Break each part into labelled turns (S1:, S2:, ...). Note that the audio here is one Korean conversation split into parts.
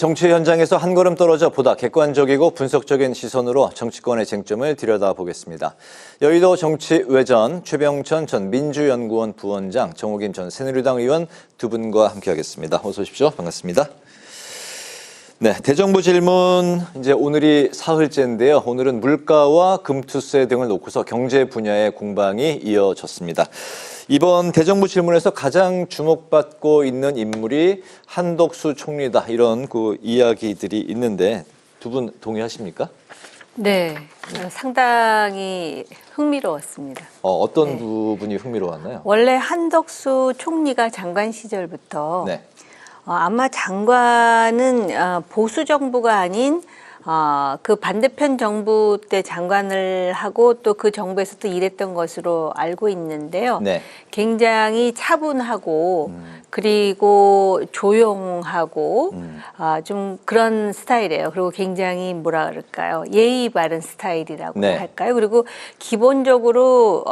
S1: 정치 현장에서 한 걸음 떨어져 보다 객관적이고 분석적인 시선으로 정치권의 쟁점을 들여다보겠습니다. 여의도 정치외전 최병천 전 민주연구원 부원장, 정호김 전 새누리당 의원 두 분과 함께하겠습니다. 어서 오십시오. 반갑습니다. 네, 대정부 질문 이제 오늘이 사흘째인데요. 오늘은 물가와 금투세 등을 놓고서 경제 분야의 공방이 이어졌습니다. 이번 대정부 질문에서 가장 주목받고 있는 인물이 한덕수 총리다, 이런 그 이야기들이 있는데 두 분 동의하십니까?
S2: 네, 상당히 흥미로웠습니다.
S1: 어떤 부분이 흥미로웠나요?
S2: 원래 한덕수 총리가 장관 시절부터
S1: 네.
S2: 아마 장관은 보수 정부가 아닌 그 반대편 정부 때 장관을 하고 또 그 정부에서 또 일했던 것으로 알고 있는데요.
S1: 네.
S2: 굉장히 차분하고 그리고 조용하고 좀 그런 스타일이에요. 그리고 굉장히 뭐라 그럴까요? 예의 바른 스타일이라고
S1: 네.
S2: 할까요? 그리고 기본적으로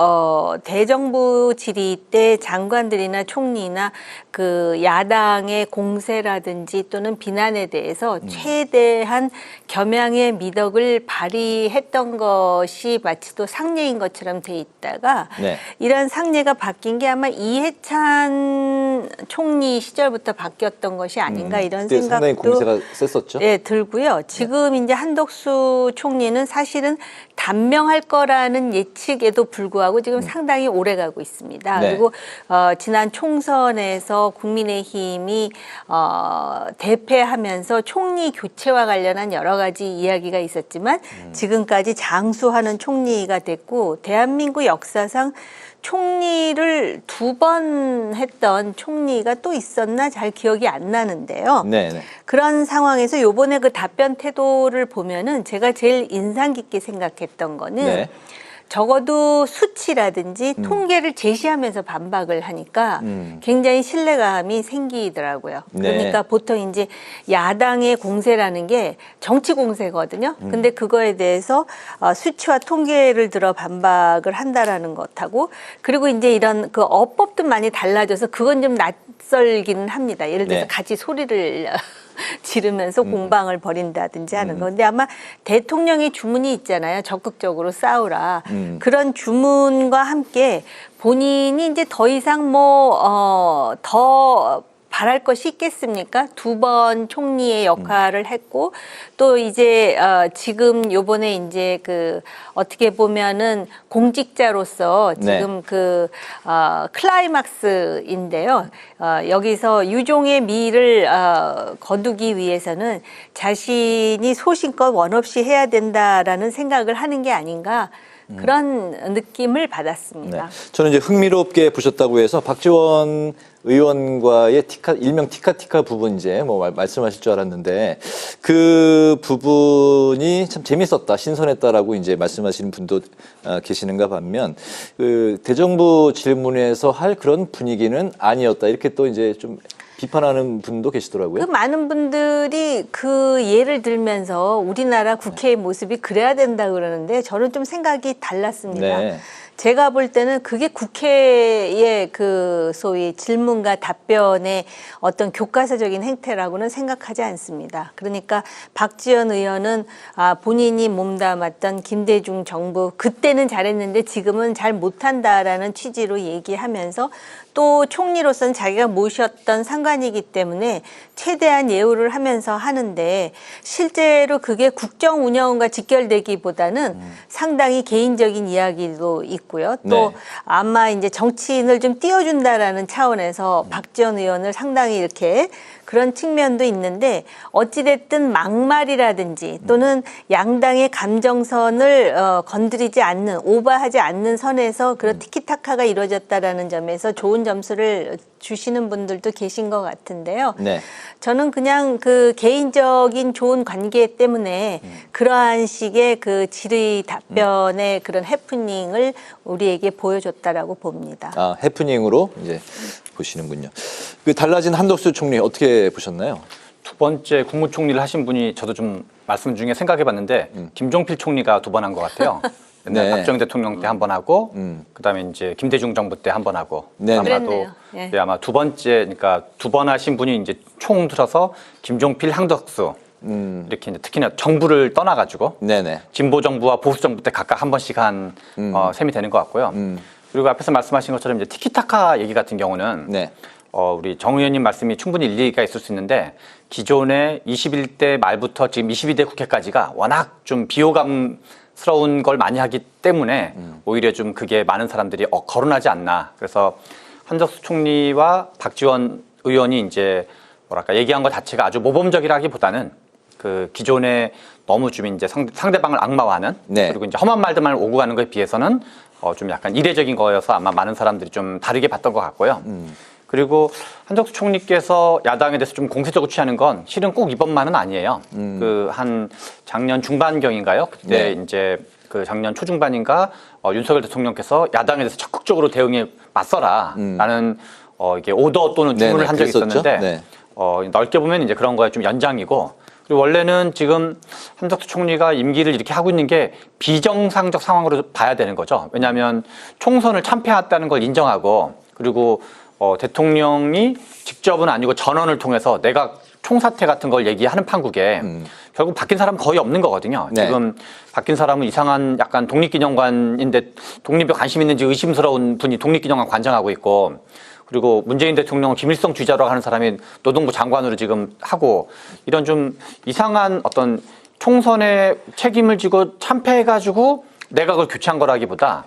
S2: 대정부 질의 때 장관들이나 총리나 그 야당의 공세라든지 또는 비난에 대해서 최대한 겸양의 미덕을 발휘했던 것이 마치 또 상례인 것처럼 돼 있다가
S1: 네.
S2: 이런 상례가 바뀐 게 아마 이해찬 총리 시절부터 바뀌었던 것이 아닌가 이런
S1: 그때 상당히
S2: 생각도
S1: 공세가 셌었죠.
S2: 네, 들고요. 지금 이제 한덕수 총리는 사실은 단명할 거라는 예측에도 불구하고 지금 상당히 오래 가고 있습니다.
S1: 네.
S2: 그리고 지난 총선에서 국민의힘이 대패하면서 총리 교체와 관련한 여러 가지 이야기가 있었지만 지금까지 장수하는 총리가 됐고, 대한민국 역사상 총리를 2번 했던 총리가 또 있었나 잘 기억이 안 나는데요.
S1: 네.
S2: 그런 상황에서 요번에 그 답변 태도를 보면은 제가 제일 인상 깊게 생각했던 거는
S1: 네.
S2: 적어도 수치라든지 통계를 제시하면서 반박을 하니까 굉장히 신뢰감이 생기더라고요.
S1: 네.
S2: 그러니까 보통 이제 야당의 공세라는 게 정치 공세거든요. 근데 그거에 대해서 수치와 통계를 들어 반박을 한다라는 것하고, 그리고 이제 이런 그 어법도 많이 달라져서 그건 좀 낯설기는 합니다. 예를 들어서
S1: 네.
S2: 같이 소리를 지르면서 공방을 벌인다든지 하는 거. 근데 아마 대통령의 주문이 있잖아요. 적극적으로 싸우라. 그런 주문과 함께 본인이 이제 더 이상 더 바랄 것이 있겠습니까? 2번 총리의 역할을 했고, 또 이제 지금 요번에 이제 그 어떻게 보면은 공직자로서 지금
S1: 네.
S2: 그 클라이막스인데요. 여기서 유종의 미를 거두기 위해서는 자신이 소신껏 원 없이 해야 된다라는 생각을 하는 게 아닌가, 그런 느낌을 받았습니다.
S1: 네. 저는 이제 흥미롭게 보셨다고 해서 박지원 의원과의 일명 티카티카 부분 이제 말씀하실 줄 알았는데, 그 부분이 참 재밌었다, 신선했다라고 이제 말씀하시는 분도 계시는가 반면, 그 대정부 질문에서 할 그런 분위기는 아니었다, 이렇게 또 이제 좀 비판하는 분도 계시더라고요.
S2: 그 많은 분들이 그 예를 들면서 우리나라 국회의 모습이 그래야 된다 그러는데 저는 좀 생각이 달랐습니다.
S1: 네.
S2: 제가 볼 때는 그게 국회의 그 소위 질문과 답변의 어떤 교과서적인 행태라고는 생각하지 않습니다. 그러니까 박지원 의원은 본인이 몸담았던 김대중 정부, 그때는 잘했는데 지금은 잘 못한다라는 취지로 얘기하면서, 또 총리로서는 자기가 모셨던 상관이기 때문에 최대한 예우를 하면서 하는데, 실제로 그게 국정 운영과 직결되기보다는 상당히 개인적인 이야기도 있고요. 또
S1: 네.
S2: 아마 이제 정치인을 좀 띄워준다라는 차원에서 박지원 의원을 상당히 이렇게 그런 측면도 있는데, 어찌됐든 막말이라든지 또는 양당의 감정선을 건드리지 않는, 오버하지 않는 선에서 그런 티키타카가 이루어졌다라는 점에서 좋은 점수를 주시는 분들도 계신 것 같은데요.
S1: 네.
S2: 저는 그냥 그 개인적인 좋은 관계 때문에 그러한 식의 그 질의 답변의 그런 해프닝을 우리에게 보여줬다라고 봅니다.
S1: 해프닝으로 이제 보시는군요. 그 달라진 한덕수 총리 어떻게 보셨나요?
S3: 두 번째 국무총리를 하신 분이 저도 좀 말씀 중에 생각해 봤는데 김종필 총리가 2번 한 것 같아요. 옛날
S1: 네.
S3: 박정희 대통령 때 한 번 하고, 그다음에 이제 김대중 정부 때 한 번 하고,
S1: 네.
S3: 아마도
S2: 그랬네요. 예.
S3: 네, 아마 두 번째, 그러니까 두 번 하신 분이 이제 총 들어서 김종필, 한덕수 이렇게 이제 특히나 정부를 떠나가지고
S1: 네네.
S3: 진보 정부와 보수 정부 때 각각 한 번씩 한 셈이 되는 것 같고요. 그리고 앞에서 말씀하신 것처럼 이제 티키타카 얘기 같은 경우는
S1: 네.
S3: 우리 정 의원님 말씀이 충분히 일리가 있을 수 있는데 기존의 21대 말부터 지금 22대 국회까지가 워낙 좀 비호감스러운 걸 많이 하기 때문에 오히려 좀 그게 많은 사람들이 거론하지 않나. 그래서 한덕수 총리와 박지원 의원이 이제 뭐랄까 얘기한 것 자체가 아주 모범적이라기보다는 그 기존에 너무 좀 이제 상대방을 악마화하는
S1: 네.
S3: 그리고 이제 험한 말들만 오고 가는 거에 비해서는 좀 약간 이례적인 거여서 아마 많은 사람들이 좀 다르게 봤던 것 같고요. 그리고 한덕수 총리께서 야당에 대해서 좀 공세적으로 취하는 건 실은 꼭 이번만은 아니에요. 그 한 작년 중반경인가요? 그때
S1: 네.
S3: 이제 그 작년 초중반인가 윤석열 대통령께서 야당에 대해서 적극적으로 대응에 맞서라라는 이게 오더 또는 주문을
S1: 네네,
S3: 한 적이
S1: 그랬었죠.
S3: 있었는데
S1: 네.
S3: 넓게 보면 이제 그런 거에 좀 연장이고 그리고 원래는 지금 한덕수 총리가 임기를 이렇게 하고 있는 게 비정상적 상황으로 봐야 되는 거죠. 왜냐하면 총선을 참패했다는 걸 인정하고 그리고 대통령이 직접은 아니고 전원을 통해서 내가 총사퇴 같은 걸 얘기하는 판국에 결국 바뀐 사람 거의 없는 거거든요.
S1: 네.
S3: 지금 바뀐 사람은 이상한 약간 독립기념관인데 독립에 관심 있는지 의심스러운 분이 독립기념관 관장하고 있고 그리고 문재인 대통령은 김일성 주자라고 하는 사람이 노동부 장관으로 지금 하고 이런 좀 이상한 어떤 총선에 책임을 지고 참패해가지고 내각을 교체한 거라기보다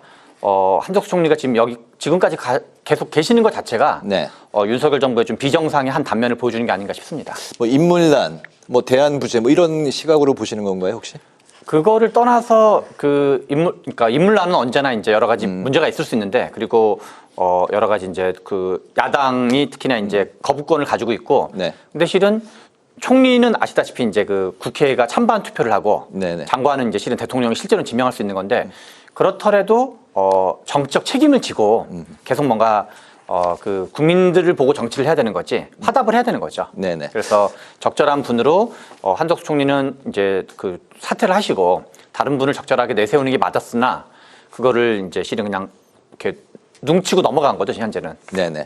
S3: 한덕수 총리가 지금 지금까지 계속 계시는 것 자체가
S1: 네.
S3: 윤석열 정부의 좀 비정상의 한 단면을 보여주는 게 아닌가 싶습니다.
S1: 뭐 인물난, 뭐 대안부재, 뭐 이런 시각으로 보시는 건가요, 혹시?
S3: 그거를 떠나서 그러니까 인물난은 언제나 이제 여러 가지 문제가 있을 수 있는데 그리고 여러 가지 이제 그 야당이 특히나 이제 거부권을 가지고 있고
S1: 네.
S3: 근데 실은 총리는 아시다시피 이제 그 국회가 찬반 투표를 하고
S1: 네네.
S3: 장관은 이제 실은 대통령이 실제로 지명할 수 있는 건데 그렇더라도 정치적 책임을 지고 계속 뭔가 그 국민들을 보고 정치를 해야 되는 거지 화답을 해야 되는 거죠.
S1: 네네.
S3: 그래서 적절한 분으로 한덕수 총리는 이제 그 사퇴를 하시고 다른 분을 적절하게 내세우는 게 맞았으나 그거를 이제 실은 그냥 이렇게 눈치고 넘어간 거죠 현재는.
S1: 네네.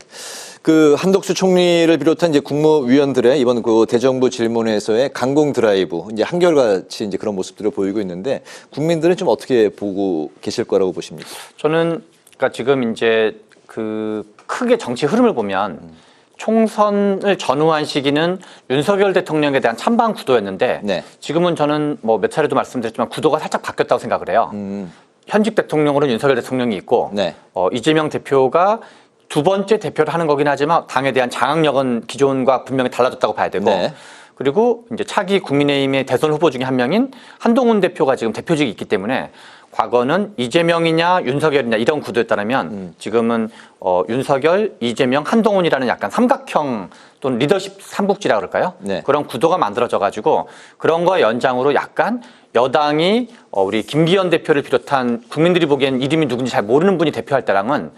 S1: 그 한덕수 총리를 비롯한 이제 국무위원들의 이번 그 대정부 질문에서의 강공 드라이브 이제 한결같이 이제 그런 모습들을 보이고 있는데 국민들은 좀 어떻게 보고 계실 거라고 보십니까?
S3: 저는 그러니까 지금 이제 그 크게 정치 흐름을 보면 총선을 전후한 시기는 윤석열 대통령에 대한 찬반 구도였는데
S1: 네.
S3: 지금은 저는 뭐 몇 차례도 말씀드렸지만 구도가 살짝 바뀌었다고 생각을 해요. 현직 대통령으로는 윤석열 대통령이 있고
S1: 네.
S3: 이재명 대표가 두 번째 대표를 하는 거긴 하지만 당에 대한 장악력은 기존과 분명히 달라졌다고 봐야 되고
S1: 네.
S3: 그리고 이제 차기 국민의힘의 대선 후보 중에 한 명인 한동훈 대표가 지금 대표직이 있기 때문에 과거는 이재명이냐 윤석열이냐 이런 구도였다면 지금은 윤석열, 이재명, 한동훈이라는 약간 삼각형 또는 리더십 삼국지라 그럴까요?
S1: 네.
S3: 그런 구도가 만들어져 가지고 그런 거의 연장으로 약간 여당이 우리 김기현 대표를 비롯한 국민들이 보기엔 이름이 누군지 잘 모르는 분이 대표할 때랑은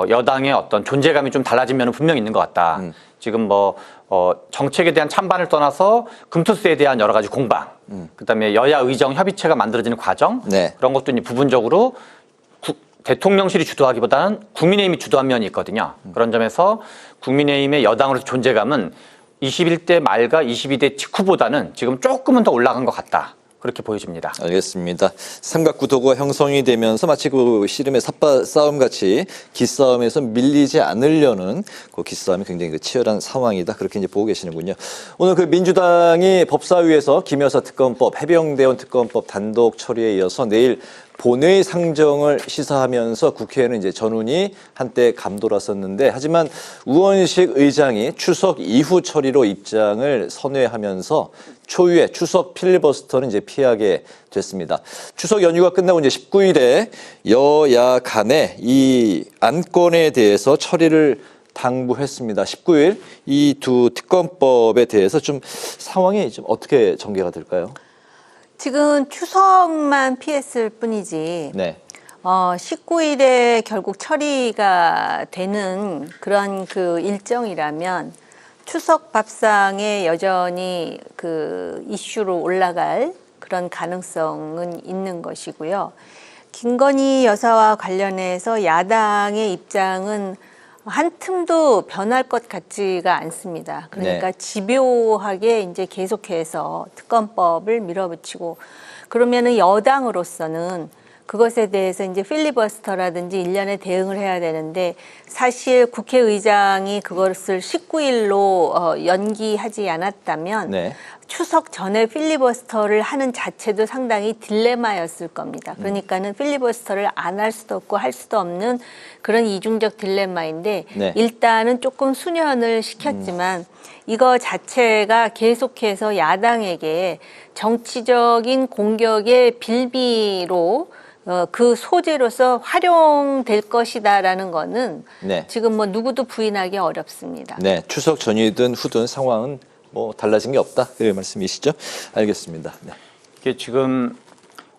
S3: 여당의 어떤 존재감이 좀 달라진 면은 분명히 있는 것 같다. 지금 뭐 정책에 대한 찬반을 떠나서 금토수에 대한 여러 가지 공방, 그다음에 여야 의정 협의체가 만들어지는 과정
S1: 네.
S3: 그런 것도 이제 부분적으로 대통령실이 주도하기보다는 국민의힘이 주도한 면이 있거든요. 그런 점에서 국민의힘의 여당으로서 존재감은 21대 말과 22대 직후보다는 지금 조금은 더 올라간 것 같다. 그렇게 보여집니다.
S1: 알겠습니다. 삼각구도가 형성이 되면서 마치 그 씨름의 삿바 싸움 같이 기싸움에서 밀리지 않으려는 그 기싸움이 굉장히 그 치열한 상황이다. 그렇게 이제 보고 계시는군요. 오늘 그 민주당이 법사위에서 김여사 특검법, 해병대원 특검법 단독 처리에 이어서 내일 본회의 상정을 시사하면서 국회에는 이제 전운이 한때 감돌았었는데 하지만 우원식 의장이 추석 이후 처리로 입장을 선회하면서 초유의 추석 필리버스터는 이제 피하게 됐습니다. 추석 연휴가 끝나고 이제 19일에 여야 간에 이 안건에 대해서 처리를 당부했습니다. 19일 이 두 특검법에 대해서 좀 상황이 좀 어떻게 전개가 될까요?
S2: 지금 추석만 피했을 뿐이지
S1: 네.
S2: 19일에 결국 처리가 되는 그런 그 일정이라면 추석 밥상에 여전히 그 이슈로 올라갈 그런 가능성은 있는 것이고요. 김건희 여사와 관련해서 야당의 입장은 한 틈도 변할 것 같지가 않습니다. 그러니까
S1: 네.
S2: 집요하게 이제 계속해서 특검법을 밀어붙이고 그러면은 여당으로서는 그것에 대해서 이제 필리버스터라든지 일련의 대응을 해야 되는데 사실 국회의장이 그것을 19일로 연기하지 않았다면
S1: 네.
S2: 추석 전에 필리버스터를 하는 자체도 상당히 딜레마였을 겁니다. 그러니까는 필리버스터를 안 할 수도 없고 할 수도 없는 그런 이중적 딜레마인데
S1: 네.
S2: 일단은 조금 수년을 시켰지만 이거 자체가 계속해서 야당에게 정치적인 공격의 빌미로 그 소재로서 활용될 것이다라는 거는
S1: 네.
S2: 지금 뭐 누구도 부인하기 어렵습니다.
S1: 네, 추석 전이든 후든 상황은 뭐 달라진 게 없다. 그 말씀이시죠? 알겠습니다. 네.
S3: 이게 지금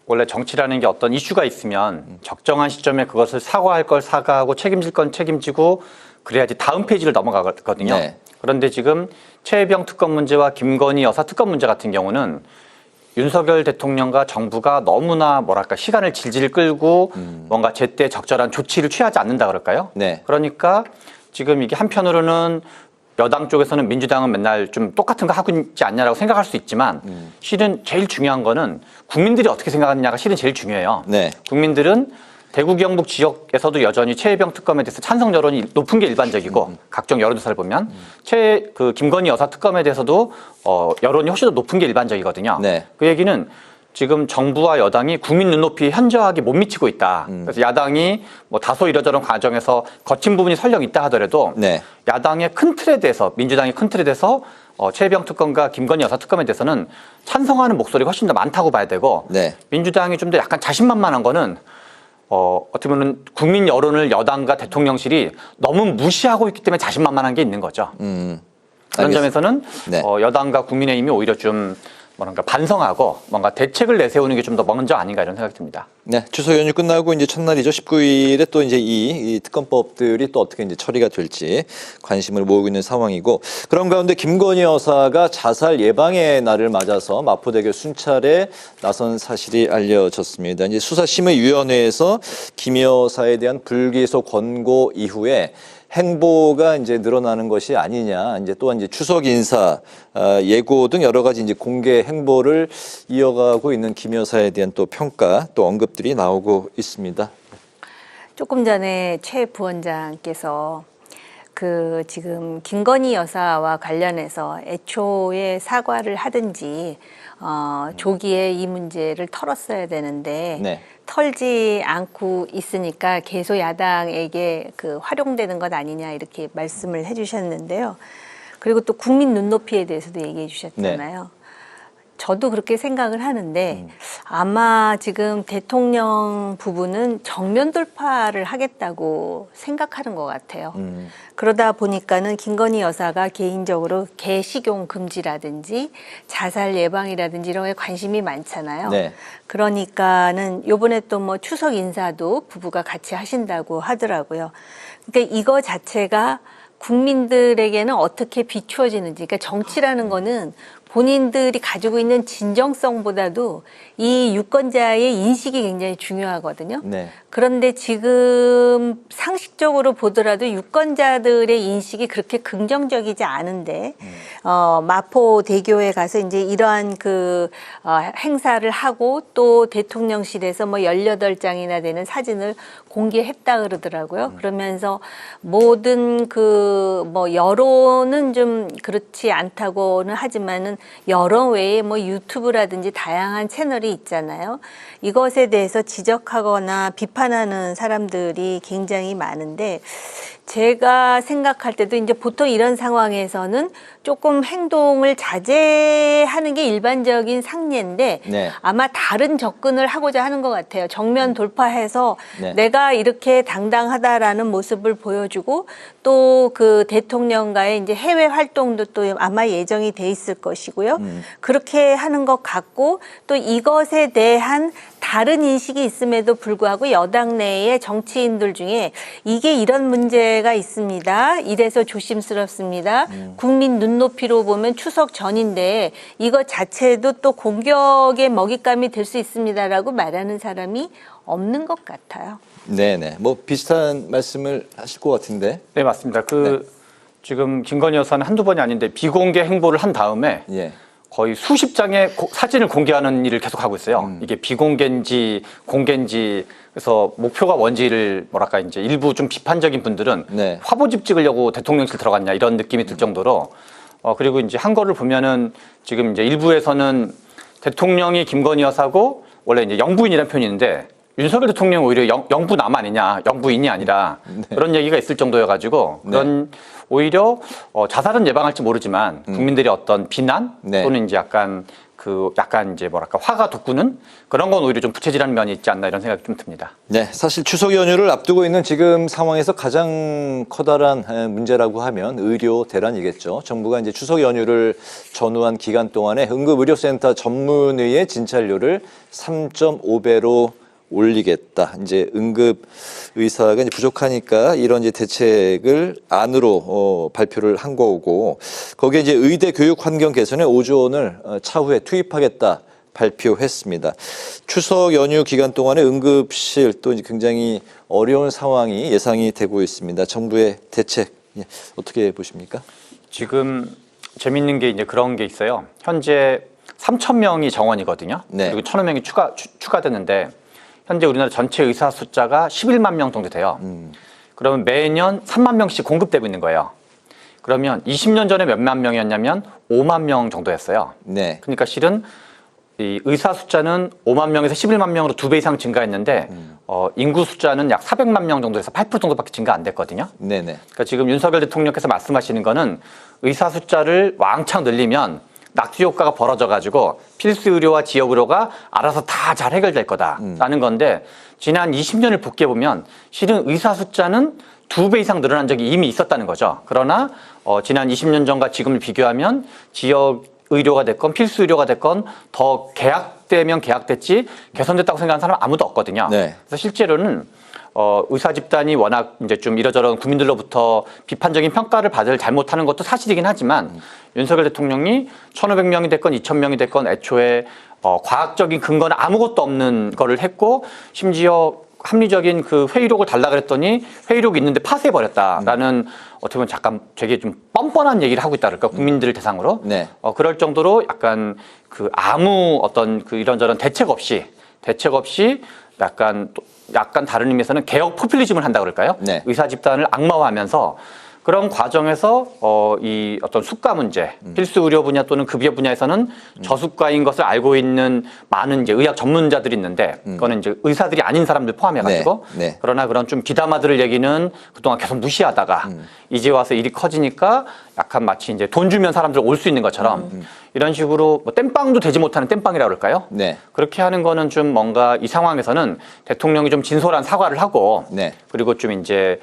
S3: 원래 정치라는 게 어떤 이슈가 있으면 적정한 시점에 그것을 사과할 걸 사과하고 책임질 건 책임지고 그래야지 다음 페이지를 넘어가거든요.
S1: 네.
S3: 그런데 지금 최혜병 특검 문제와 김건희 여사 특검 문제 같은 경우는 윤석열 대통령과 정부가 너무나 뭐랄까 시간을 질질 끌고 뭔가 제때 적절한 조치를 취하지 않는다 그럴까요?
S1: 네.
S3: 그러니까 지금 이게 한편으로는 여당 쪽에서는 민주당은 맨날 좀 똑같은 거 하고 있지 않냐라고 생각할 수 있지만 실은 제일 중요한 거는 국민들이 어떻게 생각하느냐가 실은 제일 중요해요.
S1: 네.
S3: 국민들은 대구 경북 지역에서도 여전히 최혜병 특검에 대해서 찬성 여론이 높은 게 일반적이고 각종 여론조사를 보면 김건희 여사 특검에 대해서도 여론이 훨씬 더 높은 게 일반적이거든요.
S1: 네.
S3: 그 얘기는 지금 정부와 여당이 국민 눈높이에 현저하게 못 미치고 있다. 그래서 야당이 뭐 다소 이러저런 과정에서 거친 부분이 설령 있다 하더라도
S1: 네.
S3: 야당의 큰 틀에 대해서 민주당의 큰 틀에 대해서 최혜병 특검과 김건희 여사 특검에 대해서는 찬성하는 목소리가 훨씬 더 많다고 봐야 되고
S1: 네.
S3: 민주당이 좀 더 약간 자신만만한 거는 어떻게 보면 국민 여론을 여당과 대통령실이 너무 무시하고 있기 때문에 자신만만한 게 있는 거죠. 그런
S1: 알겠습니다.
S3: 점에서는
S1: 네.
S3: 여당과 국민의힘이 오히려 좀 뭔가 반성하고 뭔가 대책을 내세우는 게 좀 더 먼저 아닌가 이런 생각이 듭니다.
S1: 네, 추석 연휴 끝나고 이제 첫날이죠. 19일에 또 이제 이 특검법들이 또 어떻게 이제 처리가 될지 관심을 모으고 있는 상황이고, 그런 가운데 김건희 여사가 자살 예방의 날을 맞아서 마포대교 순찰에 나선 사실이 알려졌습니다. 이제 수사심의위원회에서 김 여사에 대한 불기소 권고 이후에 행보가 이제 늘어나는 것이 아니냐, 이제 또한 이제 추석 인사, 예고 등 여러 가지 이제 공개 행보를 이어가고 있는 김 여사에 대한 또 평가, 또 언급들이 나오고 있습니다.
S2: 조금 전에 최 부원장께서 그 지금 김건희 여사와 관련해서 애초에 사과를 하든지 조기에 이 문제를 털었어야 되는데
S1: 네.
S2: 털지 않고 있으니까 계속 야당에게 그 활용되는 것 아니냐 이렇게 말씀을 해주셨는데요. 그리고 또 국민 눈높이에 대해서도 얘기해 주셨잖아요. 저도 그렇게 생각을 하는데 아마 지금 대통령 부부는 정면 돌파를 하겠다고 생각하는 것 같아요. 그러다 보니까는 김건희 여사가 개인적으로 개식용 금지라든지 자살 예방이라든지 이런 거에 관심이 많잖아요.
S1: 네.
S2: 그러니까는 요번에 또 뭐 추석 인사도 부부가 같이 하신다고 하더라고요. 그러니까 이거 자체가 국민들에게는 어떻게 비추어지는지, 그러니까 정치라는 거는 본인들이 가지고 있는 진정성보다도 이 유권자의 인식이 굉장히 중요하거든요.
S1: 네.
S2: 그런데 지금 상식적으로 보더라도 유권자들의 인식이 그렇게 긍정적이지 않은데 마포대교에 가서 이제 이러한 그 행사를 하고 또 대통령실에서 뭐 18장이나 되는 사진을 공개했다 그러더라고요. 그러면서 모든 그 뭐 여론은 좀 그렇지 않다고는 하지만은 여론 외에 뭐 유튜브라든지 다양한 채널이 있잖아요. 이것에 대해서 지적하거나 비판하는 사람들이 굉장히 많은데 제가 생각할 때도 이제 보통 이런 상황에서는 조금 행동을 자제하는 게 일반적인 상례인데
S1: 네.
S2: 아마 다른 접근을 하고자 하는 것 같아요. 정면 돌파해서
S1: 네.
S2: 내가 이렇게 당당하다라는 모습을 보여주고 또 그 대통령과의 이제 해외 활동도 또 아마 예정이 돼 있을 것이고요. 그렇게 하는 것 같고 또 이것에 대한 다른 인식이 있음에도 불구하고 여당 내의 정치인들 중에 이게 이런 문제가 있습니다. 이래서 조심스럽습니다. 국민 눈높이로 보면 추석 전인데 이거 자체도 또 공격의 먹잇감이 될 수 있습니다라고 말하는 사람이 없는 것 같아요.
S1: 네네. 뭐 비슷한 말씀을 하실 것 같은데.
S3: 네, 맞습니다. 지금 김건희 여사는 한두 번이 아닌데 비공개 행보를 한 다음에
S1: 예.
S3: 거의 수십 장의 사진을 공개하는 일을 계속 하고 있어요. 이게 비공개인지 공개인지 그래서 목표가 뭔지를 뭐랄까 이제 일부 좀 비판적인 분들은
S1: 네.
S3: 화보집 찍으려고 대통령실 들어갔냐 이런 느낌이 들 정도로 그리고 이제 한 거를 보면은 지금 이제 일부에서는 대통령이 김건희 여사고 원래 이제 영부인이라는 표현이 있는데 윤석열 대통령 오히려 영부남 아니냐, 영부인이 아니라 그런 얘기가 있을 정도여가지고 그런 오히려 자살은 예방할지 모르지만 국민들의 어떤 비난 또는 이제 약간 이제 뭐랄까 화가 돋구는 그런 건 오히려 좀 부채질하는 면이 있지 않나 이런 생각이 좀 듭니다.
S1: 네, 사실 추석 연휴를 앞두고 있는 지금 상황에서 가장 커다란 문제라고 하면 의료 대란이겠죠. 정부가 이제 추석 연휴를 전후한 기간 동안에 응급의료센터 전문의의 진찰료를 3.5배로 올리겠다. 이제 응급 의사가 이제 부족하니까 이런 이제 대책을 안으로 발표를 한 거고 거기에 이제 의대 교육 환경 개선에 5조 원을 차후에 투입하겠다. 발표했습니다. 추석 연휴 기간 동안에 응급실 또 이제 굉장히 어려운 상황이 예상이 되고 있습니다. 정부의 대책 어떻게 보십니까?
S3: 지금 재밌는 게 이제 그런 게 있어요. 현재 3,000명이 정원이거든요.
S1: 네.
S3: 그리고 1,000명이 추가됐는데 현재 우리나라 전체 의사 숫자가 11만 명 정도 돼요. 그러면 매년 3만 명씩 공급되고 있는 거예요. 그러면 20년 전에 몇만 명이었냐면 5만 명 정도였어요.
S1: 네.
S3: 그러니까 실은 이 의사 숫자는 5만 명에서 11만 명으로 2배 이상 증가했는데 인구 숫자는 약 400만 명 정도에서 8% 정도밖에 증가 안 됐거든요.
S1: 네네.
S3: 그러니까 지금 윤석열 대통령께서 말씀하시는 거는 의사 숫자를 왕창 늘리면 낙지 효과가 벌어져가지고 필수 의료와 지역 의료가 알아서 다 잘 해결될 거다라는 건데 지난 20년을 복귀해 보면 실은 의사 숫자는 2배 이상 늘어난 적이 이미 있었다는 거죠. 그러나 지난 20년 전과 지금을 비교하면 지역 의료가 됐건 필수 의료가 됐건 더 계약되면 계약됐지 개선됐다고 생각하는 사람은 아무도 없거든요.
S1: 네.
S3: 그래서 실제로는 의사 집단이 워낙 이제 좀 이러저런 국민들로부터 비판적인 평가를 받을 잘못하는 것도 사실이긴 하지만 윤석열 대통령이 1,500명이 됐건 2,000명이 됐건 애초에 과학적인 근거는 아무것도 없는 거를 했고 심지어 합리적인 그 회의록을 달라 그랬더니 회의록이 있는데 파쇄해버렸다라는 어떻게 보면 잠깐 되게 좀 뻔뻔한 얘기를 하고 있다 그럴까 국민들을 대상으로
S1: 네.
S3: 그럴 정도로 약간 그 아무 어떤 그 이런저런 대책 없이 약간 다른 의미에서는 개혁 포퓰리즘을 한다 그럴까요?
S1: 네.
S3: 의사 집단을 악마화하면서 그런 과정에서 이 어떤 수가 문제, 필수 의료 분야 또는 급여 분야에서는 저수가인 것을 알고 있는 많은 이제 의학 전문자들이 있는데 그거는 이제 의사들이 아닌 사람들 포함해가지고
S1: 네. 네.
S3: 그러나 그런 좀 귀담아들을 얘기는 그동안 계속 무시하다가 이제 와서 일이 커지니까 약간 마치 이제 돈 주면 사람들 올 수 있는 것처럼 이런 식으로 뭐 땜빵도 되지 못하는 땜빵이라고 그럴까요?
S1: 네.
S3: 그렇게 하는 거는 좀 뭔가 이 상황에서는 대통령이 좀 진솔한 사과를 하고
S1: 네.
S3: 그리고 좀 이제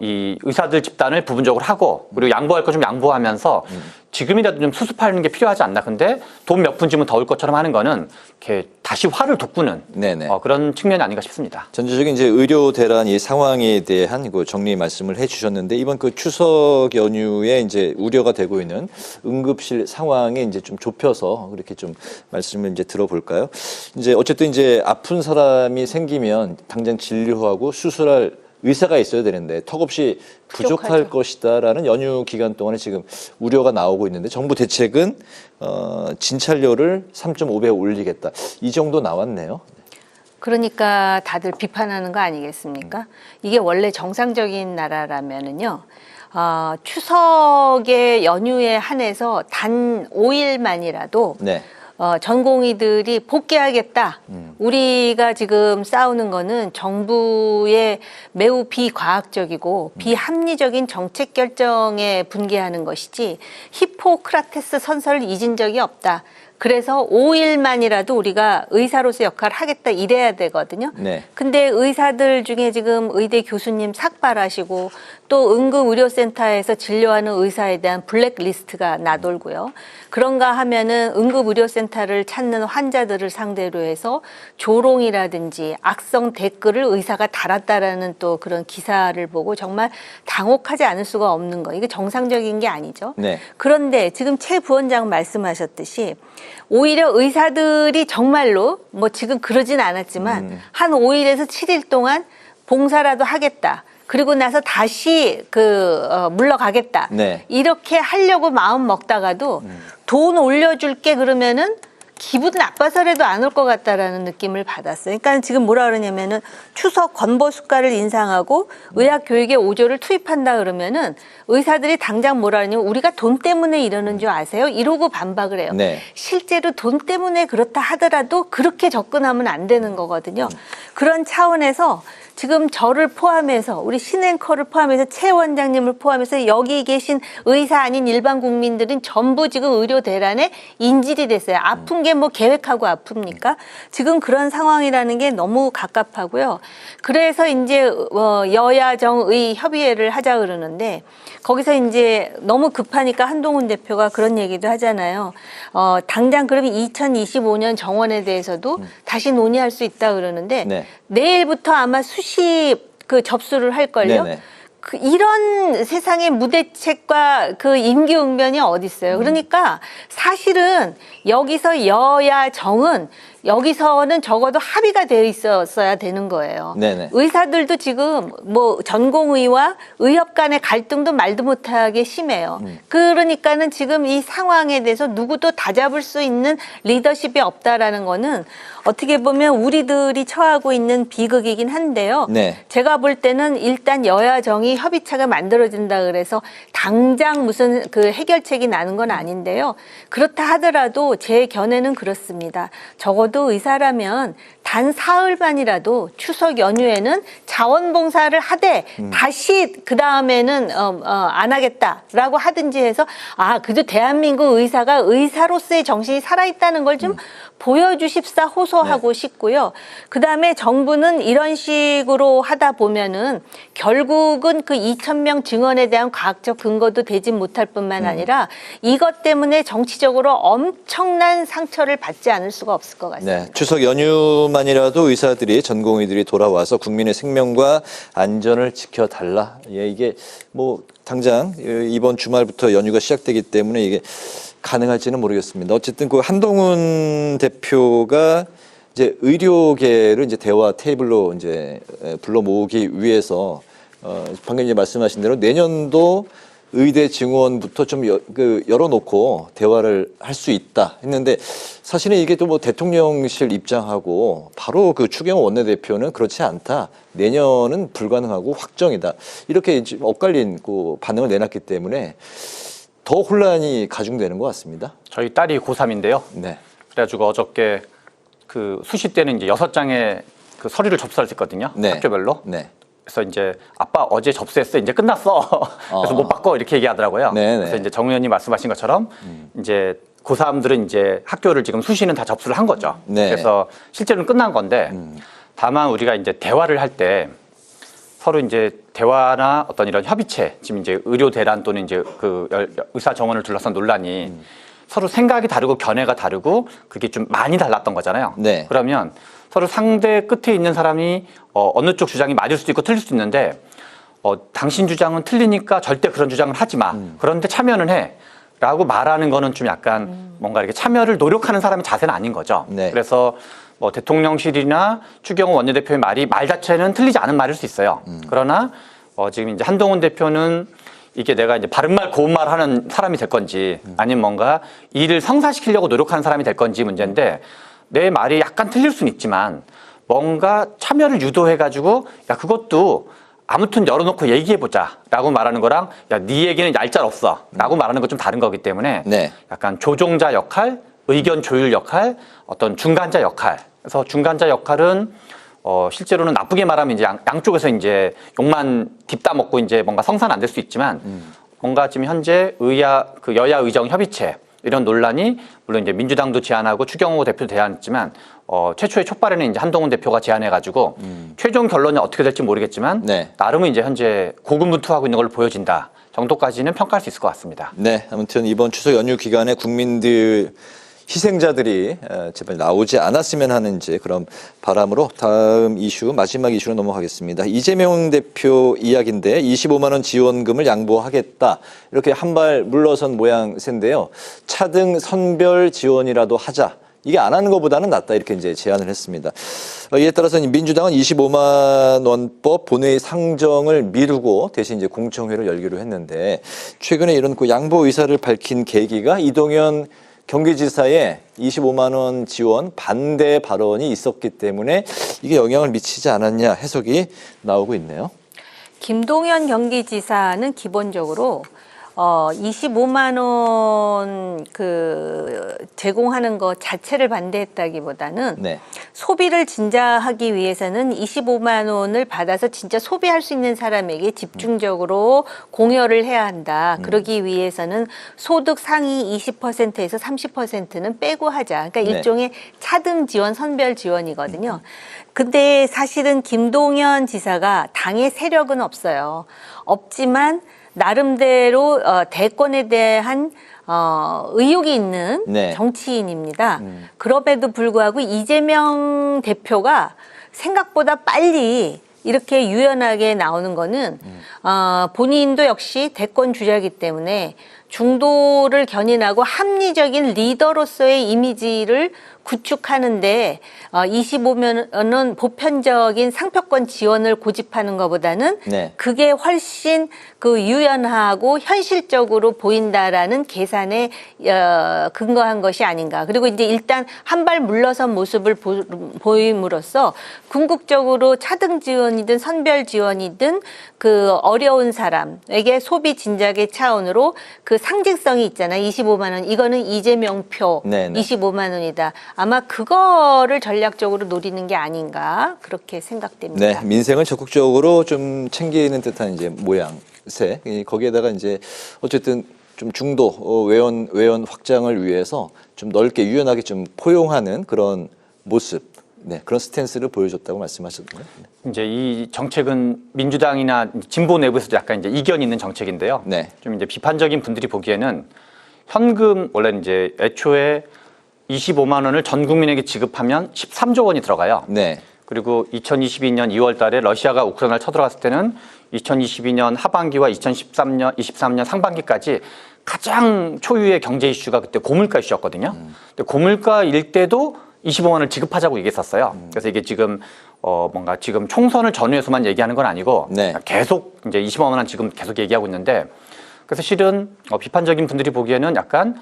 S3: 이 의사들 집단을 부분적으로 하고 그리고 양보할 거 좀 양보하면서 지금이라도 좀 수습하는 게 필요하지 않나. 근데 돈 몇 푼 주면 더 올 것처럼 하는 거는 이렇게 다시 화를 돋구는
S1: 네네.
S3: 그런 측면이 아닌가 싶습니다.
S1: 전체적인 이제 의료 대란 이 상황에 대한 그 정리 말씀을 해주셨는데 이번 그 추석 연휴에 이제 우려가 되고 있는 응급실 상황에 이제 좀 좁혀서 그렇게 좀 말씀을 이제 들어볼까요? 이제 어쨌든 이제 아픈 사람이 생기면 당장 진료하고 수술할 의사가 있어야 되는데 턱없이 부족할
S2: 부족하죠.
S1: 것이다라는 연휴 기간 동안에 지금 우려가 나오고 있는데 정부 대책은 진찰료를 3.5배 올리겠다. 이 정도 나왔네요.
S2: 그러니까 다들 비판하는 거 아니겠습니까? 이게 원래 정상적인 나라라면은요. 추석의 연휴에 한해서 단 5일만이라도
S1: 네.
S2: 전공의들이 복귀하겠다. 우리가 지금 싸우는 거는 정부의 매우 비과학적이고 비합리적인 정책 결정에 분개하는 것이지 히포크라테스 선서를 잊은 적이 없다. 그래서 5일만이라도 우리가 의사로서 역할을 하겠다 이래야 되거든요.
S1: 네.
S2: 근데 의사들 중에 지금 의대 교수님 삭발하시고 또 응급의료센터에서 진료하는 의사에 대한 블랙리스트가 나돌고요. 그런가 하면은 응급의료센터를 찾는 환자들을 상대로 해서 조롱이라든지 악성 댓글을 의사가 달았다라는 또 그런 기사를 보고 정말 당혹하지 않을 수가 없는 거. 이게 정상적인 게 아니죠.
S1: 네.
S2: 그런데 지금 최 부원장 말씀하셨듯이 오히려 의사들이 정말로 뭐 지금 그러진 않았지만 한 5일에서 7일 동안 봉사라도 하겠다. 그리고 나서 다시 물러가겠다.
S1: 네.
S2: 이렇게 하려고 마음 먹다가도 돈 올려줄게 그러면은 기분 나빠서라도 안 올 것 같다라는 느낌을 받았어요. 그러니까 지금 뭐라 그러냐면은 추석 건보 수가를 인상하고 의학 교육에 5조를 투입한다 그러면은 의사들이 당장 뭐라 그러냐면 우리가 돈 때문에 이러는 줄 아세요? 이러고 반박을 해요.
S1: 네.
S2: 실제로 돈 때문에 그렇다 하더라도 그렇게 접근하면 안 되는 거거든요. 그런 차원에서 지금 저를 포함해서 우리 신앵커를 포함해서 최 원장님을 포함해서 여기 계신 의사 아닌 일반 국민들은 전부 지금 의료 대란에 인질이 됐어요. 아픈 게 뭐 계획하고 아픕니까? 지금 그런 상황이라는 게 너무 갑갑하고요. 그래서 이제 여야 정의 협의회를 하자 그러는데 거기서 이제 너무 급하니까 한동훈 대표가 그런 얘기도 하잖아요. 당장 그러면 2025년 정원에 대해서도 다시 논의할 수 있다 그러는데
S1: 네.
S2: 내일부터 아마 수시 접수를 할걸요.
S1: 네네.
S2: 이런 세상의 무대책과 임기응변이 어디 있어요. 그러니까 사실은 여기서 여야 정은 여기서는 적어도 합의가 되어 있었어야 되는 거예요.
S1: 네네.
S2: 의사들도 지금 뭐 전공의와 의협 간의 갈등도 말도 못하게 심해요. 그러니까는 지금 이 상황에 대해서 누구도 다잡을 수 있는 리더십이 없다라는 거는 어떻게 보면 우리들이 처하고 있는 비극이긴 한데요.
S1: 네.
S2: 제가 볼 때는 일단 여야 정의 협의체가 만들어진다 그래서 당장 무슨 해결책이 나는 건 아닌데요. 그렇다 하더라도 제 견해는 그렇습니다. 적어도 의사라면 단 사흘만이라도 추석 연휴에는 자원봉사를 하되 다시 그 다음에는 안 하겠다라고 하든지 해서 그래도 대한민국 의사가 의사로서의 정신이 살아있다는 걸 좀 보여주십사 호소하고 싶고요. 그 다음에 정부는 이런 식으로 하다 보면은 결국은 2,000명 증언에 대한 과학적 근거도 되지 못할 뿐만 아니라 이것 때문에 정치적으로 엄청난 상처를 받지 않을 수가 없을 것 같습니다.
S1: 네, 추석 연휴만이라도 의사들이 전공의들이 돌아와서 국민의 생명과 안전을 지켜달라. 예, 이게 뭐 당장 이번 주말부터 연휴가 시작되기 때문에 이게 가능할지는 모르겠습니다. 어쨌든 한동훈 대표가 이제 의료계를 이제 대화 테이블로 이제 불러 모으기 위해서 방금 이제 말씀하신 대로 내년도 의대 증원부터 좀 열어놓고 대화를 할 수 있다 했는데 사실은 이게 또 뭐 대통령실 입장하고 바로 추경호 원내대표는 그렇지 않다. 내년은 불가능하고 확정이다. 이렇게 이제 엇갈린 반응을 내놨기 때문에 더 혼란이 가중되는 것 같습니다.
S3: 저희 딸이 고3인데요.
S1: 네.
S3: 그래가지고 어저께 수시 때는 이제 6장의 서류를 접수할 수 있거든요.
S1: 네.
S3: 학교별로.
S1: 네.
S3: 그래서 이제 아빠 어제 접수했어. 이제 끝났어. 그래서 못 바꿔 이렇게 얘기하더라고요.
S1: 네네.
S3: 그래서 이제 정 의원님 말씀하신 것처럼 이제 고3들은 이제 학교를 지금 수시는 다 접수를 한 거죠.
S1: 네.
S3: 그래서 실제로는 끝난 건데 다만 우리가 이제 대화를 할 때 서로 이제 대화나 어떤 이런 협의체, 지금 이제 의료 대란 또는 이제 의사 정원을 둘러싼 논란이 서로 생각이 다르고 견해가 다르고 그게 좀 많이 달랐던 거잖아요.
S1: 네.
S3: 그러면 서로 상대 끝에 있는 사람이 어느 쪽 주장이 맞을 수도 있고 틀릴 수도 있는데 당신 주장은 틀리니까 절대 그런 주장을 하지 마. 그런데 참여는 해. 라고 말하는 거는 좀 약간 뭔가 이렇게 참여를 노력하는 사람의 자세는 아닌 거죠.
S1: 네.
S3: 그래서 뭐 대통령실이나 추경호 원내대표의 말 자체는 틀리지 않은 말일 수 있어요. 그러나 지금 이제 한동훈 대표는 이게 내가 이제 바른말 고운말 하는 사람이 될 건지 아니면 뭔가 일을 성사시키려고 노력하는 사람이 될 건지 문제인데 내 말이 약간 틀릴 수는 있지만 뭔가 참여를 유도해가지고 야 그것도 아무튼 열어놓고 얘기해보자 라고 말하는 거랑 야 네 얘기는 얄짤없어 라고 말하는 건 좀 다른 거기 때문에
S1: 네.
S3: 약간 조종자 역할, 의견 조율 역할, 어떤 중간자 역할. 그래서 중간자 역할은 실제로는 나쁘게 말하면 이제 양쪽에서 이제 욕만 딥다 먹고 이제 뭔가 성사는 안 될 수 있지만 뭔가 지금 현재 여야 의정 협의체 이런 논란이 물론 이제 민주당도 제안하고 추경호 대표도 제안했지만 최초의 촉발에는 이제 한동훈 대표가 제안해가지고 최종 결론이 어떻게 될지 모르겠지만
S1: 네.
S3: 나름은 이제 현재 고군분투하고 있는 걸로 보여진다 정도까지는 평가할 수 있을 것 같습니다.
S1: 네, 아무튼 이번 추석 연휴 기간에 국민들 희생자들이 제발 나오지 않았으면 하는 이제 그런 바람으로 다음 이슈, 마지막 이슈로 넘어가겠습니다. 이재명 대표 이야기인데 25만 원 지원금을 양보하겠다. 이렇게 한 발 물러선 모양새인데요. 차등 선별 지원이라도 하자. 이게 안 하는 것보다는 낫다 이렇게 이제 제안을 했습니다. 이에 따라서 민주당은 25만 원법 본회의 상정을 미루고 대신 이제 공청회를 열기로 했는데 최근에 이런 그 양보 의사를 밝힌 계기가 이동현 경기지사의 25만 원 지원 반대 발언이 있었기 때문에 이게 영향을 미치지 않았냐 해석이 나오고 있네요.
S2: 김동연 경기지사는 기본적으로 25만 원 제공하는 것 자체를 반대했다기보다는
S1: 네.
S2: 소비를 진작하기 위해서는 25만 원을 받아서 진짜 소비할 수 있는 사람에게 집중적으로 공여를 해야 한다. 그러기 위해서는 소득 상위 20%에서 30%는 빼고 하자. 그러니까
S1: 네.
S2: 일종의 차등 지원, 선별 지원이거든요. 근데 사실은 김동연 지사가 당의 세력은 없어요. 없지만 나름대로 대권에 대한 의욕이 있는
S1: 네.
S2: 정치인입니다. 그럼에도 불구하고 이재명 대표가 생각보다 빨리 이렇게 유연하게 나오는 거는 본인도 역시 대권 주자이기 때문에 중도를 견인하고 합리적인 리더로서의 이미지를 구축하는데 25만 원은 보편적인 상표권 지원을 고집하는 것보다는
S1: 네.
S2: 그게 훨씬 유연하고 현실적으로 보인다라는 계산에 근거한 것이 아닌가. 그리고 이제 일단 한 발 물러선 모습을 보임으로써 궁극적으로 차등 지원이든 선별 지원이든 어려운 사람에게 소비 진작의 차원으로 상징성이 있잖아요. 25만 원. 이거는 이재명 표
S1: 네네.
S2: 25만 원이다. 아마 그거를 전략적으로 노리는 게 아닌가 그렇게 생각됩니다.
S1: 네, 민생을 적극적으로 좀 챙기는 듯한 이제 모양새. 거기에다가 이제 어쨌든 좀 중도 외연 확장을 위해서 좀 넓게 유연하게 좀 포용하는 그런 모습, 네, 그런 스탠스를 보여줬다고 말씀하셨나요?
S3: 이제 이 정책은 민주당이나 진보 내부에서도 약간 이제 이견이 있는 정책인데요.
S1: 네.
S3: 좀 이제 비판적인 분들이 보기에는 현금 원래 이제 애초에 25만 원을 전 국민에게 지급하면 13조 원이 들어가요.
S1: 네.
S3: 그리고 2022년 2월 달에 러시아가 우크라이나를 쳐들어갔을 때는 2022년 하반기와 23년 상반기까지 가장 초유의 경제 이슈가 그때 고물가 이슈였거든요. 근데 고물가일 때도 25만 원을 지급하자고 얘기했었어요. 그래서 이게 지금 뭔가 지금 총선을 전후해서만 얘기하는 건 아니고
S1: 네.
S3: 계속 이제 25만 원 지금 계속 얘기하고 있는데 그래서 실은 비판적인 분들이 보기에는 약간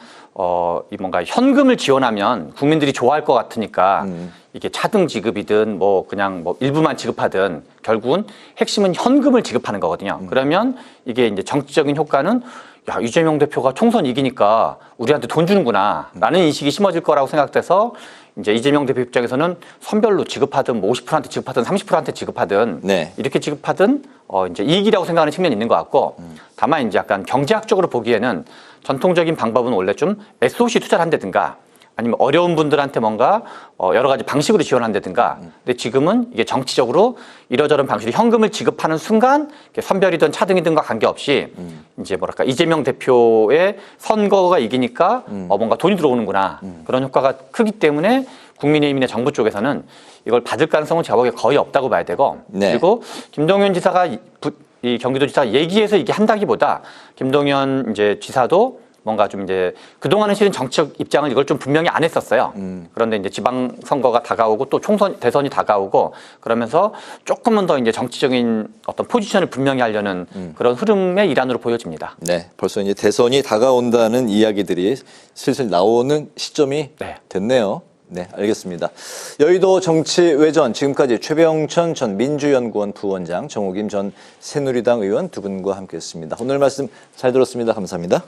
S3: 이 뭔가 현금을 지원하면 국민들이 좋아할 것 같으니까 이게 차등 지급이든 뭐 그냥 뭐 일부만 지급하든 결국은 핵심은 현금을 지급하는 거거든요. 그러면 이게 이제 정치적인 효과는 야, 이재명 대표가 총선 이기니까 우리한테 돈 주는구나 라는 인식이 심어질 거라고 생각돼서 이제 이재명 대표 입장에서는 선별로 지급하든 뭐 50%한테 지급하든 30%한테 지급하든
S1: 네.
S3: 이렇게 지급하든 이제 이익이라고 생각하는 측면이 있는 것 같고 다만 이제 약간 경제학적으로 보기에는 전통적인 방법은 원래 좀 SOC 투자를 한다든가 아니면 어려운 분들한테 뭔가 여러 가지 방식으로 지원한다든가 근데 지금은 이게 정치적으로 이러저런 방식으로 현금을 지급하는 순간 선별이든 차등이든과 관계없이 이제 뭐랄까 이재명 대표의 선거가 이기니까 뭔가 돈이 들어오는구나 그런 효과가 크기 때문에 국민의힘이나 정부 쪽에서는 이걸 받을 가능성은 제가 보기에 거의 없다고 봐야 되고
S1: 네.
S3: 그리고 김동연 지사가 이 경기도지사 얘기해서 이게 한다기보다 김동연 이제 지사도 뭔가 좀 이제 그동안은 실은 정치적 입장을 이걸 좀 분명히 안 했었어요. 그런데 이제 지방선거가 다가오고 또 대선이 다가오고 그러면서 조금은 더 이제 정치적인 어떤 포지션을 분명히 하려는 그런 흐름의 일환으로 보여집니다.
S1: 네, 벌써 이제 대선이 다가온다는 이야기들이 슬슬 나오는 시점이
S3: 네.
S1: 됐네요. 네, 알겠습니다. 여의도 정치외전 지금까지 최병천 전 민주연구원 부원장, 정우김 전 새누리당 의원 두 분과 함께했습니다. 오늘 말씀 잘 들었습니다. 감사합니다.